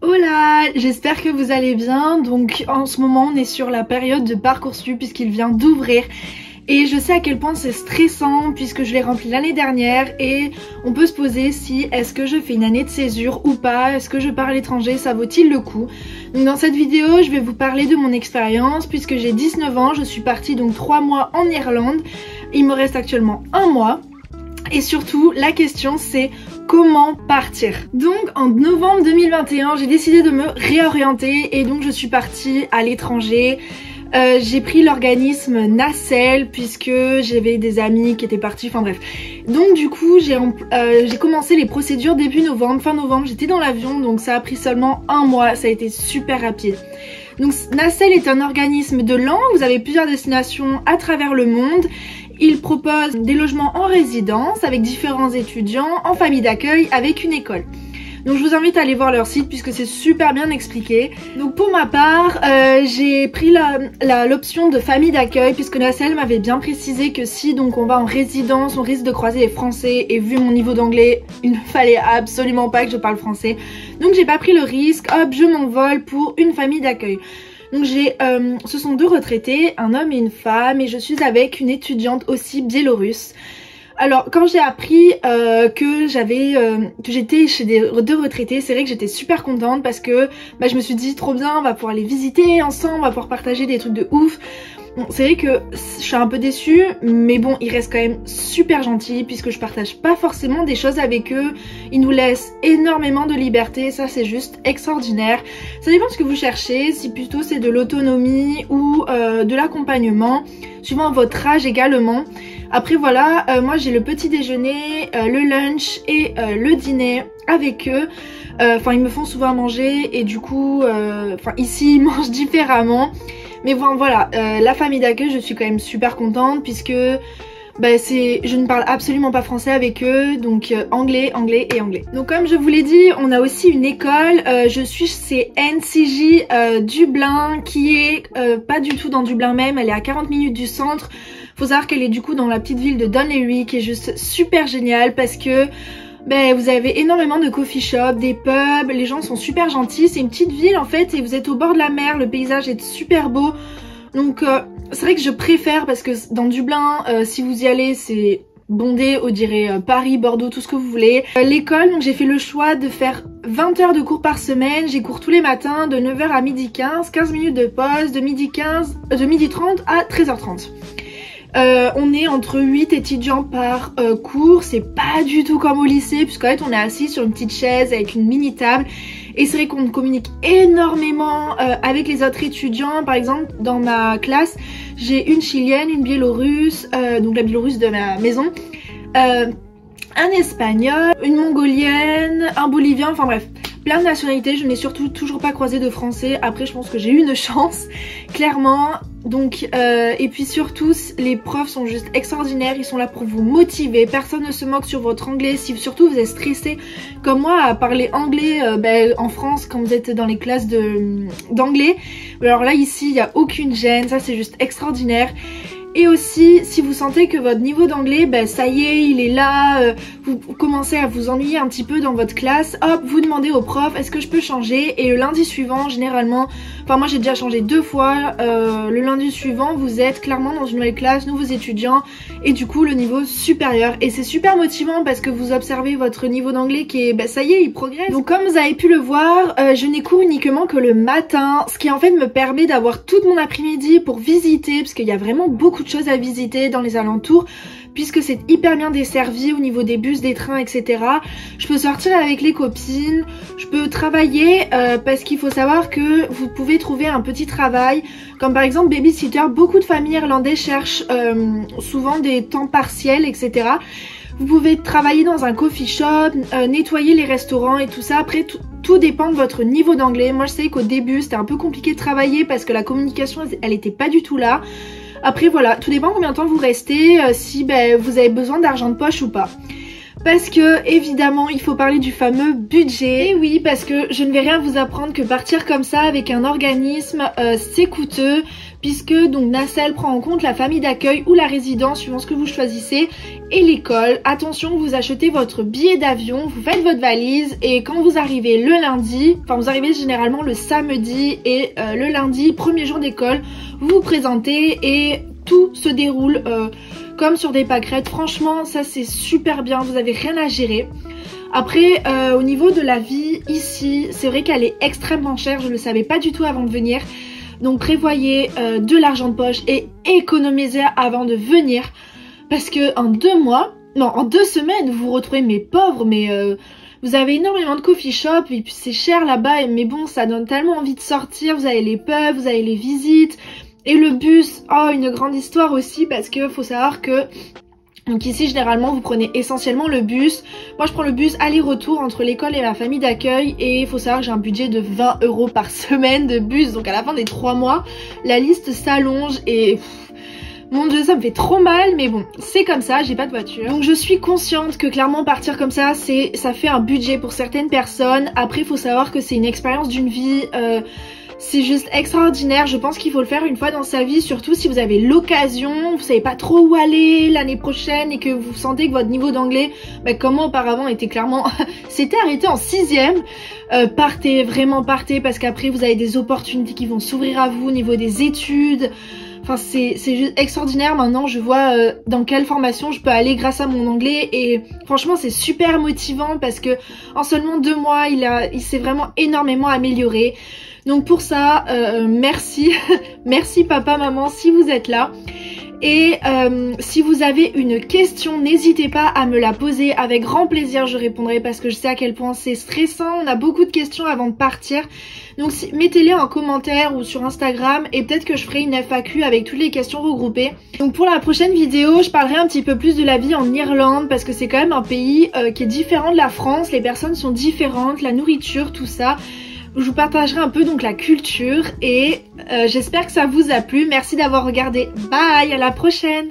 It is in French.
Hola, j'espère que vous allez bien. Donc en ce moment on est sur la période de Parcoursup puisqu'il vient d'ouvrir. Et je sais à quel point c'est stressant puisque je l'ai rempli l'année dernière et on peut se poser si est-ce que je fais une année de césure ou pas, est-ce que je pars à l'étranger, ça vaut-il le coup. Donc dans cette vidéo je vais vous parler de mon expérience puisque j'ai 19 ans, je suis partie donc 3 mois en Irlande, il me reste actuellement 1 mois. Et surtout la question c'est comment partir. Donc en novembre 2021 j'ai décidé de me réorienter et donc je suis partie à l'étranger. J'ai pris l'organisme Nacelle puisque j'avais des amis qui étaient partis, enfin bref. Donc du coup j'ai commencé les procédures début novembre, fin novembre, j'étais dans l'avion donc ça a pris seulement 1 mois, ça a été super rapide. Donc Nacelle est un organisme de langue, vous avez plusieurs destinations à travers le monde. Il propose des logements en résidence avec différents étudiants, en famille d'accueil, avec une école. Donc je vous invite à aller voir leur site puisque c'est super bien expliqué. Donc pour ma part, j'ai pris l'option de famille d'accueil puisque Nacelle m'avait bien précisé que si donc on va en résidence, on risque de croiser les Français et vu mon niveau d'anglais, il ne fallait absolument pas que je parle français. Donc j'ai pas pris le risque, hop, je m'envole pour une famille d'accueil. Donc ce sont 2 retraités, un homme et une femme et je suis avec une étudiante aussi biélorusse. Alors quand j'ai appris que j'étais chez 2 retraités, c'est vrai que j'étais super contente parce que je me suis dit trop bien, on va pouvoir les visiter ensemble, on va pouvoir partager des trucs de ouf. Bon, c'est vrai que je suis un peu déçue, mais bon, ils restent quand même super gentils puisque je partage pas forcément des choses avec eux. Ils nous laissent énormément de liberté, ça c'est juste extraordinaire. Ça dépend de ce que vous cherchez, si plutôt c'est de l'autonomie ou de l'accompagnement, suivant votre âge également. Après voilà, moi j'ai le petit déjeuner, le lunch et le dîner avec eux. Enfin ils me font souvent manger et du coup, ici ils mangent différemment. Mais bon voilà, la famille d'accueil je suis quand même super contente puisque je ne parle absolument pas français avec eux, donc anglais, anglais et anglais. Donc comme je vous l'ai dit, on a aussi une école, je suis chez NCJ Dublin qui est pas du tout dans Dublin même, elle est à 40 minutes du centre. Faut savoir qu'elle est du coup dans la petite ville de Dún Laoghaire qui est juste super géniale parce que vous avez énormément de coffee shops, des pubs, les gens sont super gentils, c'est une petite ville en fait et vous êtes au bord de la mer, le paysage est super beau. Donc c'est vrai que je préfère parce que dans Dublin, si vous y allez c'est bondé, on dirait Paris, Bordeaux, tout ce que vous voulez. L'école, donc j'ai fait le choix de faire 20 heures de cours par semaine, j'ai cours tous les matins de 9 h à 12h15, 15 minutes de pause, de 12h30 à 13h30. On est entre 8 étudiants par cours, c'est pas du tout comme au lycée puisqu'en fait on est assis sur une petite chaise avec une mini table et c'est vrai qu'on communique énormément avec les autres étudiants. Par exemple dans ma classe j'ai une chilienne, une biélorusse, donc la biélorusse de ma maison, un espagnol, une mongolienne, un bolivien, enfin bref, plein de nationalités. Je n'ai surtout toujours pas croisé de français, après je pense que j'ai eu une chance, clairement. Donc et puis surtout les profs sont juste extraordinaires, ils sont là pour vous motiver, personne ne se moque sur votre anglais. Si surtout vous êtes stressé comme moi à parler anglais en France quand vous êtes dans les classes d'anglais, alors là ici il n'y a aucune gêne, ça c'est juste extraordinaire. Et aussi, si vous sentez que votre niveau d'anglais, ça y est, il est là, vous commencez à vous ennuyer un petit peu dans votre classe, hop, vous demandez au prof, est-ce que je peux changer? Et le lundi suivant, généralement, enfin moi j'ai déjà changé 2 fois, le lundi suivant, vous êtes clairement dans une nouvelle classe, nouveaux étudiants, et du coup le niveau supérieur. Et c'est super motivant parce que vous observez votre niveau d'anglais qui est, ça y est, il progresse. Donc comme vous avez pu le voir, je n'ai cours uniquement que le matin, ce qui en fait me permet d'avoir tout mon après-midi pour visiter, parce qu'il y a vraiment beaucoup de choses à visiter dans les alentours puisque c'est hyper bien desservi au niveau des bus, des trains, etc. Je peux sortir avec les copines, je peux travailler parce qu'il faut savoir que vous pouvez trouver un petit travail comme par exemple babysitter. Beaucoup de familles irlandaises cherchent souvent des temps partiels, etc. Vous pouvez travailler dans un coffee shop, nettoyer les restaurants et tout ça. Après tout dépend de votre niveau d'anglais. Moi je sais qu'au début c'était un peu compliqué de travailler parce que la communication elle était pas du tout là. Après voilà, tout dépend combien de temps vous restez, si vous avez besoin d'argent de poche ou pas. Parce que évidemment il faut parler du fameux budget. Et oui, parce que je ne vais rien vous apprendre que partir comme ça avec un organisme c'est coûteux. puisque donc Nacelle prend en compte la famille d'accueil ou la résidence suivant ce que vous choisissez et l'école. Attention, vous achetez votre billet d'avion, vous faites votre valise et quand vous arrivez le lundi, enfin vous arrivez généralement le samedi et le lundi, premier jour d'école, vous vous présentez et tout se déroule comme sur des pâquerettes. Franchement, ça c'est super bien, vous avez rien à gérer. Après, au niveau de la vie ici, c'est vrai qu'elle est extrêmement chère, je ne le savais pas du tout avant de venir. Donc prévoyez de l'argent de poche et économisez avant de venir. Parce que en 2 mois, non en 2 semaines, vous vous retrouvez mais pauvres, mais vous avez énormément de coffee shop et puis c'est cher là-bas. Mais bon, ça donne tellement envie de sortir, vous avez les pubs, vous avez les visites. Et le bus, oh une grande histoire aussi parce que faut savoir que... Donc ici généralement vous prenez essentiellement le bus. Moi je prends le bus aller-retour entre l'école et la famille d'accueil et il faut savoir que j'ai un budget de 20 € par semaine de bus. Donc à la fin des 3 mois la liste s'allonge et mon dieu ça me fait trop mal, mais bon c'est comme ça, j'ai pas de voiture. Donc je suis consciente que clairement partir comme ça fait un budget pour certaines personnes. Après il faut savoir que c'est une expérience d'une vie. C'est juste extraordinaire, je pense qu'il faut le faire une fois dans sa vie, surtout si vous avez l'occasion, vous savez pas trop où aller l'année prochaine et que vous sentez que votre niveau d'anglais, comme moi auparavant, était clairement... C'était arrêté en 6ème. Partez, vraiment partez, parce qu'après vous avez des opportunités qui vont s'ouvrir à vous au niveau des études. Enfin c'est juste extraordinaire. Maintenant je vois dans quelle formation je peux aller grâce à mon anglais et franchement c'est super motivant parce que en seulement 2 mois il s'est vraiment énormément amélioré. Donc pour ça, merci, merci papa, maman si vous êtes là. Et si vous avez une question, n'hésitez pas à me la poser, avec grand plaisir je répondrai parce que je sais à quel point c'est stressant, on a beaucoup de questions avant de partir. Donc mettez-les en commentaire ou sur Instagram et peut-être que je ferai une FAQ avec toutes les questions regroupées. Donc pour la prochaine vidéo, je parlerai un petit peu plus de la vie en Irlande parce que c'est quand même un pays qui est différent de la France, les personnes sont différentes, la nourriture, tout ça. Je vous partagerai un peu donc la culture et j'espère que ça vous a plu. Merci d'avoir regardé. Bye, à la prochaine.